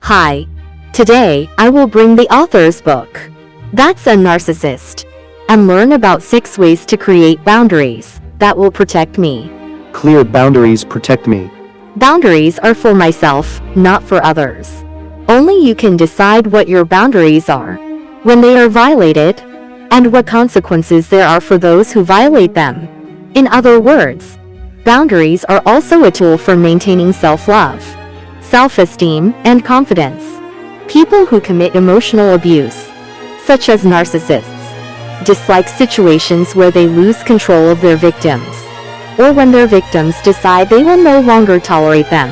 Hi. Today, I will bring the author's book, That's a Narcissist, and learn about 6 ways to create boundaries that will protect me. Clear boundaries protect me. Boundaries are for myself, not for others. Only you can decide what your boundaries are, when they are violated, and what consequences there are for those who violate them. In other words, boundaries are also a tool for maintaining self-love, self-esteem, and confidence. People who commit emotional abuse, such as narcissists, dislike situations where they lose control of their victims, or when their victims decide they will no longer tolerate them.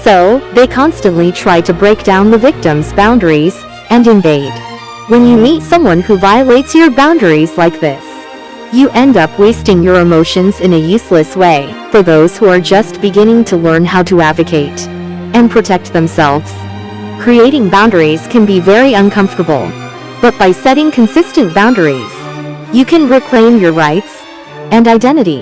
So, they constantly try to break down the victim's boundaries and invade. When you meet someone who violates your boundaries like this, you end up wasting your emotions in a useless way. For those who are just beginning to learn how to advocate and protect themselves, creating boundaries can be very uncomfortable. But by setting consistent boundaries, you can reclaim your rights and identity,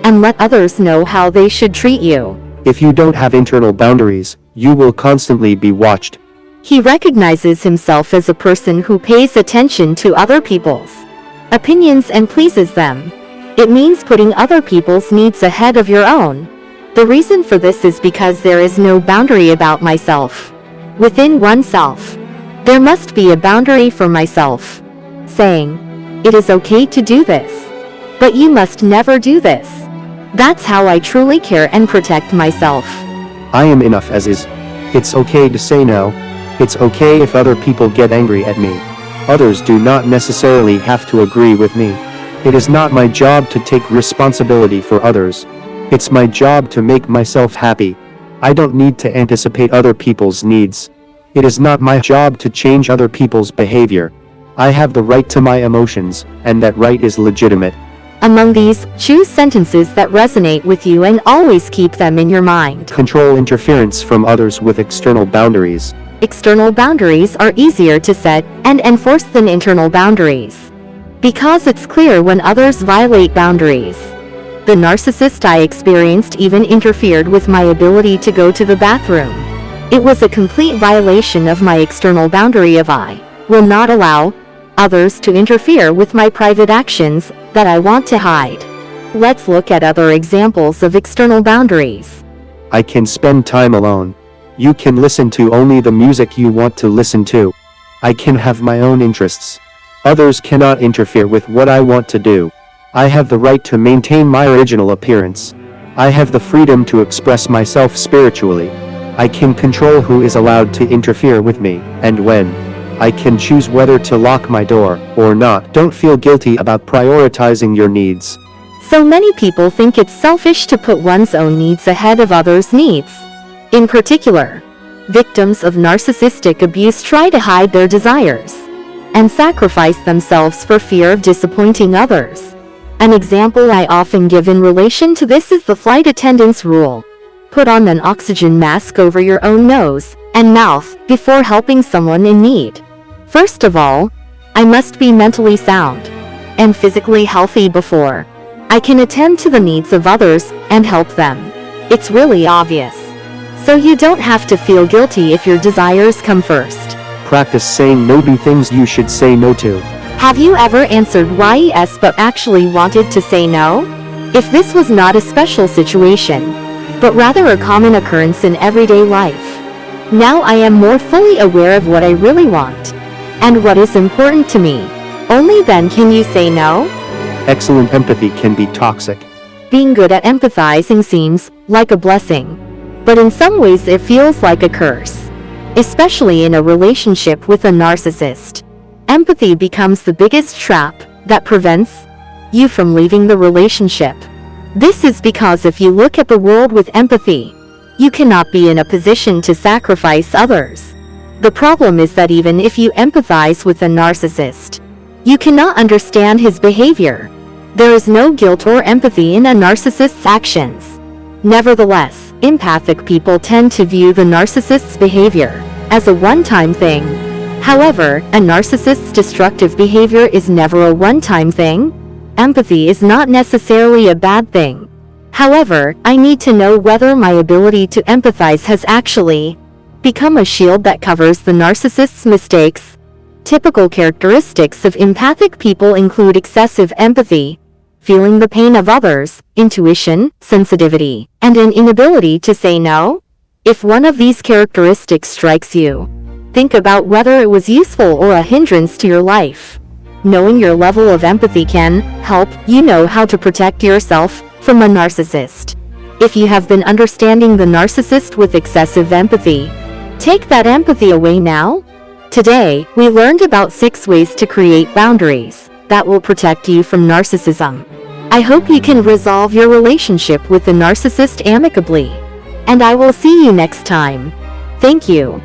and let others know how they should treat you. If you don't have internal boundaries, you will constantly be watched. He recognizes himself as a person who pays attention to other people's opinions and pleases them. It means putting other people's needs ahead of your own. The reason for this is because there is no boundary about myself. Within oneself, there must be a boundary for myself, saying, "It is okay to do this, but you must never do this." That's how I truly care and protect myself. I am enough as is. It's okay to say no. It's okay if other people get angry at me. Others do not necessarily have to agree with me. It is not my job to take responsibility for others. It's my job to make myself happy. I don't need to anticipate other people's needs. It is not my job to change other people's behavior. I have the right to my emotions, and that right is legitimate. Among these, choose sentences that resonate with you and always keep them in your mind. Control interference from others with external boundaries. External boundaries are easier to set and enforce than internal boundaries, because it's clear when others violate boundaries. The narcissist I experienced even interfered with my ability to go to the bathroom. It was a complete violation of my external boundary of I will not allow others to interfere with my private actions that I want to hide. Let's look at other examples of external boundaries. I can spend time alone. You can listen to only the music you want to listen to. I can have my own interests. Others cannot interfere with what I want to do. I have the right to maintain my original appearance. I have the freedom to express myself spiritually. I can control who is allowed to interfere with me, and when. I can choose whether to lock my door or not. Don't feel guilty about prioritizing your needs. So many people think it's selfish to put one's own needs ahead of others' needs. In particular, victims of narcissistic abuse try to hide their desires and sacrifice themselves for fear of disappointing others. An example I often give in relation to this is the flight attendant's rule. Put on an oxygen mask over your own nose and mouth before helping someone in need. First of all, I must be mentally sound and physically healthy before I can attend to the needs of others and help them. It's really obvious. So you don't have to feel guilty if your desires come first. Practice saying no to things you should say no to. Have you ever answered yes but actually wanted to say no? If this was not a special situation, but rather a common occurrence in everyday life, now I am more fully aware of what I really want and what is important to me. Only then can you say no. Excellent empathy can be toxic. Being good at empathizing seems like a blessing, but in some ways it feels like a curse, especially in a relationship with a narcissist. Empathy becomes the biggest trap that prevents you from leaving the relationship. This is because if you look at the world with empathy, you cannot be in a position to sacrifice others. The problem is that even if you empathize with a narcissist, you cannot understand his behavior. There is no guilt or empathy in a narcissist's actions. Nevertheless, empathic people tend to view the narcissist's behavior as a one-time thing. However, a narcissist's destructive behavior is never a one-time thing. Empathy is not necessarily a bad thing. However, I need to know whether my ability to empathize has actually Become a shield that covers the narcissist's mistakes. Typical characteristics of empathic people include excessive empathy, feeling the pain of others, intuition, sensitivity, and an inability to say no. If one of these characteristics strikes you, think about whether it was useful or a hindrance to your life. Knowing your level of empathy can help you know how to protect yourself from a narcissist. If you have been understanding the narcissist with excessive empathy, take that empathy away now. Today, we learned about 6 ways to create boundaries that will protect you from narcissism. I hope you can resolve your relationship with the narcissist amicably. And I will see you next time. Thank you.